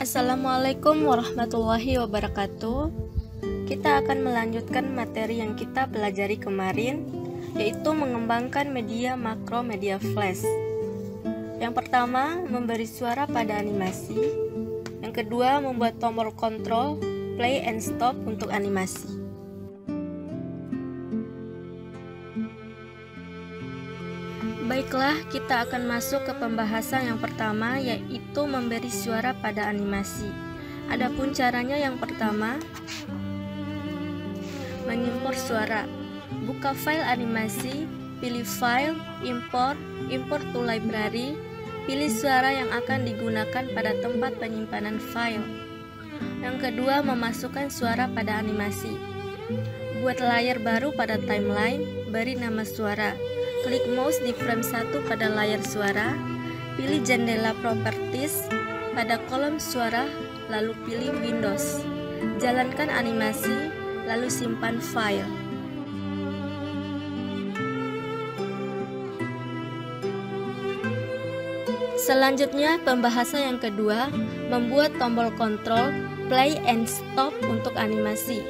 Assalamualaikum warahmatullahi wabarakatuh. Kita akan melanjutkan materi yang kita pelajari kemarin, yaitu mengembangkan media makro media flash. Yang pertama, memberi suara pada animasi. Yang kedua, membuat tombol kontrol play and stop untuk animasi. Baiklah, kita akan masuk ke pembahasan yang pertama, yaitu memberi suara pada animasi. Adapun caranya yang pertama, mengimpor suara. Buka file animasi, pilih file, import to library, pilih suara yang akan digunakan pada tempat penyimpanan file. Yang kedua, memasukkan suara pada animasi. Buat layar baru pada timeline, beri nama suara. Klik mouse di frame 1 pada layar suara, pilih jendela properties pada kolom suara, lalu pilih Windows. Jalankan animasi, lalu simpan file. Selanjutnya, pembahasan yang kedua, membuat tombol kontrol play and stop untuk animasi.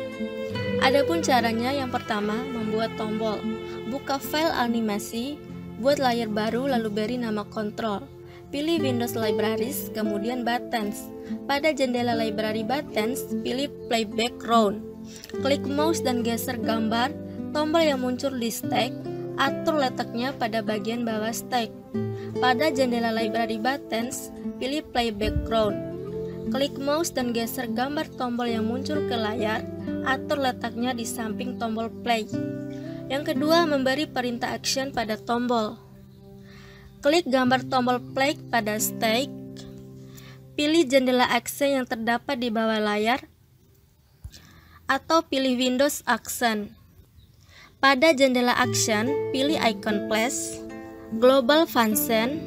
Adapun caranya, yang pertama, membuat tombol. Buka file animasi, buat layar baru lalu beri nama kontrol. Pilih Windows Libraries, kemudian Buttons. Pada jendela library Buttons, pilih Play Background. Klik mouse dan geser gambar tombol yang muncul di stack, atur letaknya pada bagian bawah stack. Pada jendela library Buttons, pilih Play Background. Klik mouse dan geser gambar tombol yang muncul ke layar, atur letaknya di samping tombol play. Yang kedua, memberi perintah action pada tombol. Klik gambar tombol play pada stack. Pilih jendela action yang terdapat di bawah layar, atau pilih Windows Action. Pada jendela action, pilih icon flash, global function,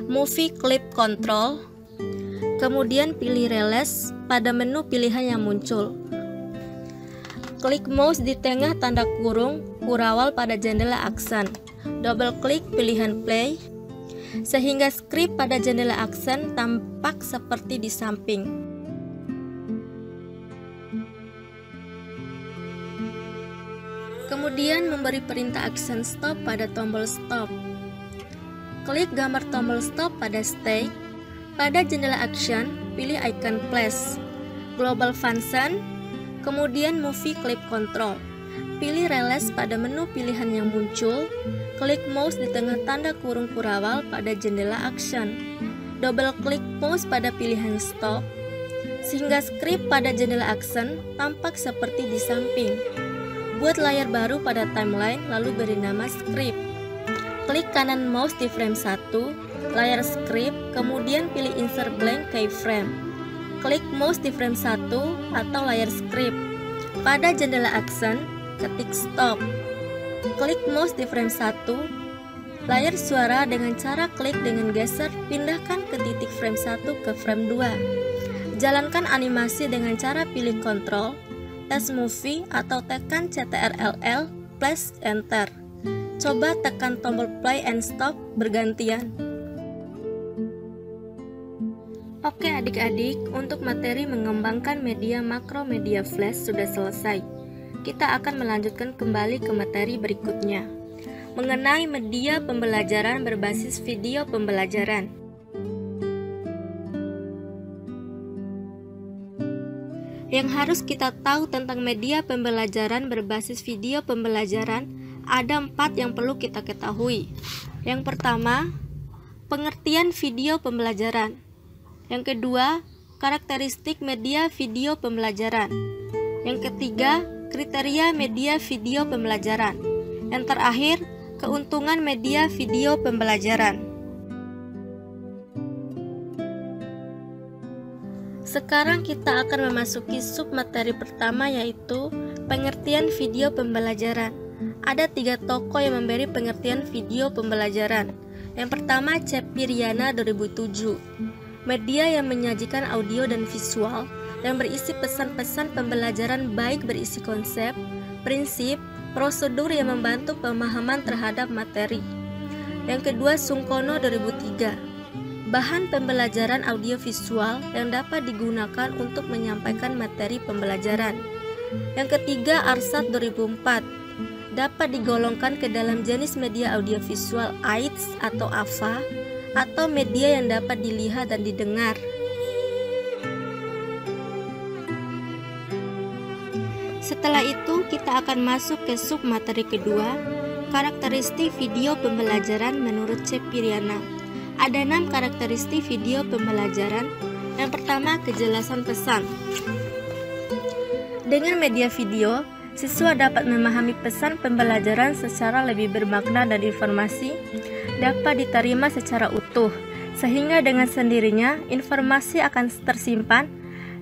movie clip control, kemudian pilih release pada menu pilihan yang muncul. Klik mouse di tengah tanda kurung kurawal pada jendela action. Double klik pilihan play, sehingga skrip pada jendela action tampak seperti di samping. Kemudian memberi perintah action stop pada tombol stop. Klik gambar tombol stop pada stack. Pada jendela action, pilih icon flash, global function, kemudian movie clip control. Pilih release pada menu pilihan yang muncul. Klik mouse di tengah tanda kurung kurawal pada jendela action. Double klik mouse pada pilihan stop, sehingga skrip pada jendela action tampak seperti di samping. Buat layar baru pada timeline, lalu beri nama script. Klik kanan mouse di frame 1, layar script, kemudian pilih insert blank keyframe. Klik mouse di frame 1 atau layar script. Pada jendela action, ketik stop. Klik mouse di frame 1, layar suara dengan cara klik dengan geser, pindahkan ke titik frame 1 ke frame 2. Jalankan animasi dengan cara pilih kontrol, tes movie atau tekan CTRL-L plus enter. Coba tekan tombol play and stop bergantian. Oke adik-adik, untuk materi mengembangkan media makro media flash sudah selesai. Kita akan melanjutkan kembali ke materi berikutnya, mengenai media pembelajaran berbasis video pembelajaran. Yang harus kita tahu tentang media pembelajaran berbasis video pembelajaran, ada 4 yang perlu kita ketahui. Yang pertama, pengertian video pembelajaran. Yang kedua, karakteristik media video pembelajaran. Yang ketiga, kriteria media video pembelajaran. Yang terakhir, keuntungan media video pembelajaran. Sekarang kita akan memasuki submateri pertama, yaitu pengertian video pembelajaran. Ada 3 tokoh yang memberi pengertian video pembelajaran. Yang pertama, Cepi Riana 2007. Media yang menyajikan audio dan visual yang berisi pesan-pesan pembelajaran, baik berisi konsep, prinsip, prosedur yang membantu pemahaman terhadap materi. Yang kedua, Sungkono 2003. bahan pembelajaran audiovisual yang dapat digunakan untuk menyampaikan materi pembelajaran. Yang ketiga, ARSAT 2004 dapat digolongkan ke dalam jenis media audiovisual AIDS atau AVA atau media yang dapat dilihat dan didengar. Setelah itu, kita akan masuk ke sub materi kedua, karakteristik video pembelajaran menurut Cepiriana. Ada 6 karakteristik video pembelajaran. Yang pertama, kejelasan pesan. Dengan media video, siswa dapat memahami pesan pembelajaran secara lebih bermakna dan informasi dapat diterima secara utuh, sehingga dengan sendirinya informasi akan tersimpan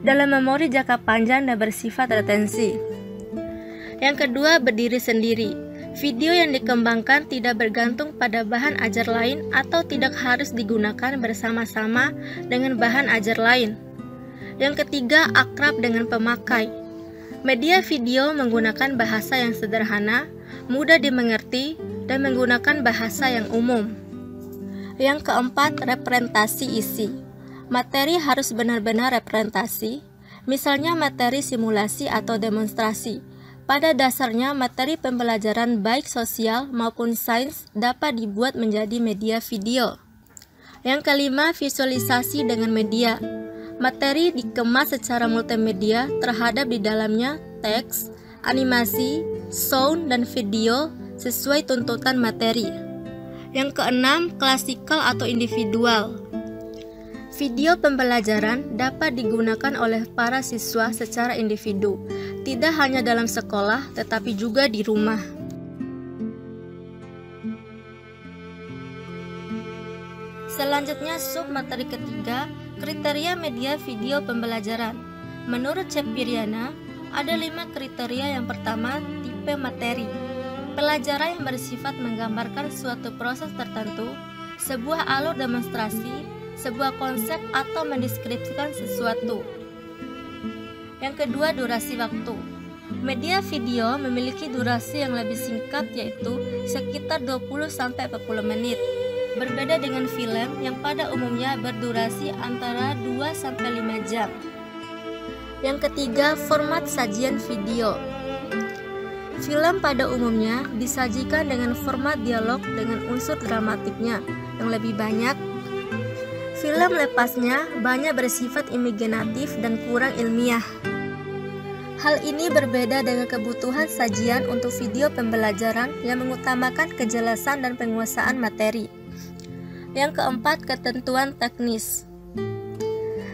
dalam memori jangka panjang dan bersifat retensi. Yang kedua, berdiri sendiri. Video yang dikembangkan tidak bergantung pada bahan ajar lain atau tidak harus digunakan bersama-sama dengan bahan ajar lain. Yang ketiga, akrab dengan pemakai. Media video menggunakan bahasa yang sederhana, mudah dimengerti, dan menggunakan bahasa yang umum. Yang keempat, representasi isi. Materi harus benar-benar representasi, misalnya materi simulasi atau demonstrasi. Pada dasarnya, materi pembelajaran baik sosial maupun sains dapat dibuat menjadi media video. Yang kelima, visualisasi dengan media. Materi dikemas secara multimedia terhadap di dalamnya teks, animasi, sound, dan video sesuai tuntutan materi. Yang keenam, klasikal atau individual. Video pembelajaran dapat digunakan oleh para siswa secara individu, tidak hanya dalam sekolah tetapi juga di rumah. Selanjutnya, sub materi ketiga, kriteria media video pembelajaran. Menurut Cepiriana, ada 5 kriteria. Yang pertama, tipe materi. Pelajaran yang bersifat menggambarkan suatu proses tertentu, sebuah alur demonstrasi, sebuah konsep atau mendeskripsikan sesuatu. Yang kedua, durasi waktu. Media video memiliki durasi yang lebih singkat, yaitu sekitar 20-40 menit. Berbeda dengan film yang pada umumnya berdurasi antara 2-5 jam. Yang ketiga, format sajian video. Film pada umumnya disajikan dengan format dialog dengan unsur dramatiknya yang lebih banyak. Film lepasnya banyak bersifat imaginatif dan kurang ilmiah. Hal ini berbeda dengan kebutuhan sajian untuk video pembelajaran yang mengutamakan kejelasan dan penguasaan materi. Yang keempat, ketentuan teknis.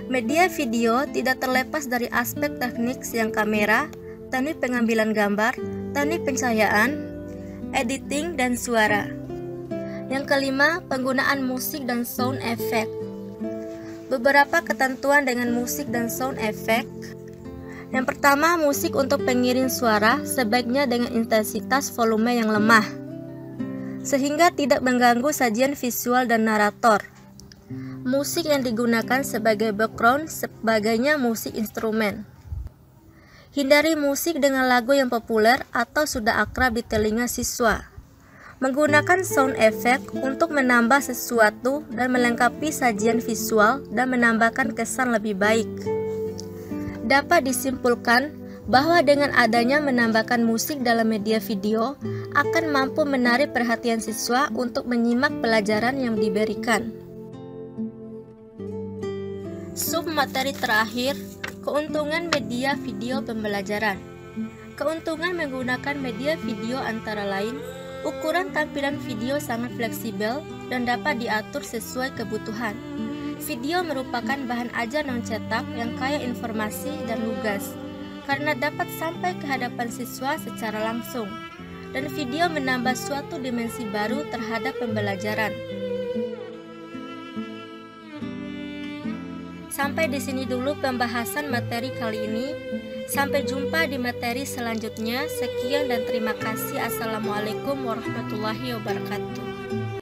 Media video tidak terlepas dari aspek teknik yang kamera, teknik pengambilan gambar, teknik pencahayaan, editing, dan suara. Yang kelima, penggunaan musik dan sound effect. Beberapa ketentuan dengan musik dan sound effect. Yang pertama, musik untuk pengiring suara sebaiknya dengan intensitas volume yang lemah, sehingga tidak mengganggu sajian visual dan narator. Musik yang digunakan sebagai background sebagainya musik instrumen. Hindari musik dengan lagu yang populer atau sudah akrab di telinga siswa. Menggunakan sound effect untuk menambah sesuatu dan melengkapi sajian visual dan menambahkan kesan lebih baik. Dapat disimpulkan bahwa dengan adanya menambahkan musik dalam media video akan mampu menarik perhatian siswa untuk menyimak pelajaran yang diberikan. Sub materi terakhir, keuntungan media video pembelajaran. Keuntungan menggunakan media video antara lain, ukuran tampilan video sangat fleksibel dan dapat diatur sesuai kebutuhan. Video merupakan bahan ajar non-cetak yang kaya informasi dan lugas, karena dapat sampai ke hadapan siswa secara langsung, dan video menambah suatu dimensi baru terhadap pembelajaran. Sampai di sini dulu pembahasan materi kali ini. Sampai jumpa di materi selanjutnya. Sekian dan terima kasih. Assalamualaikum warahmatullahi wabarakatuh.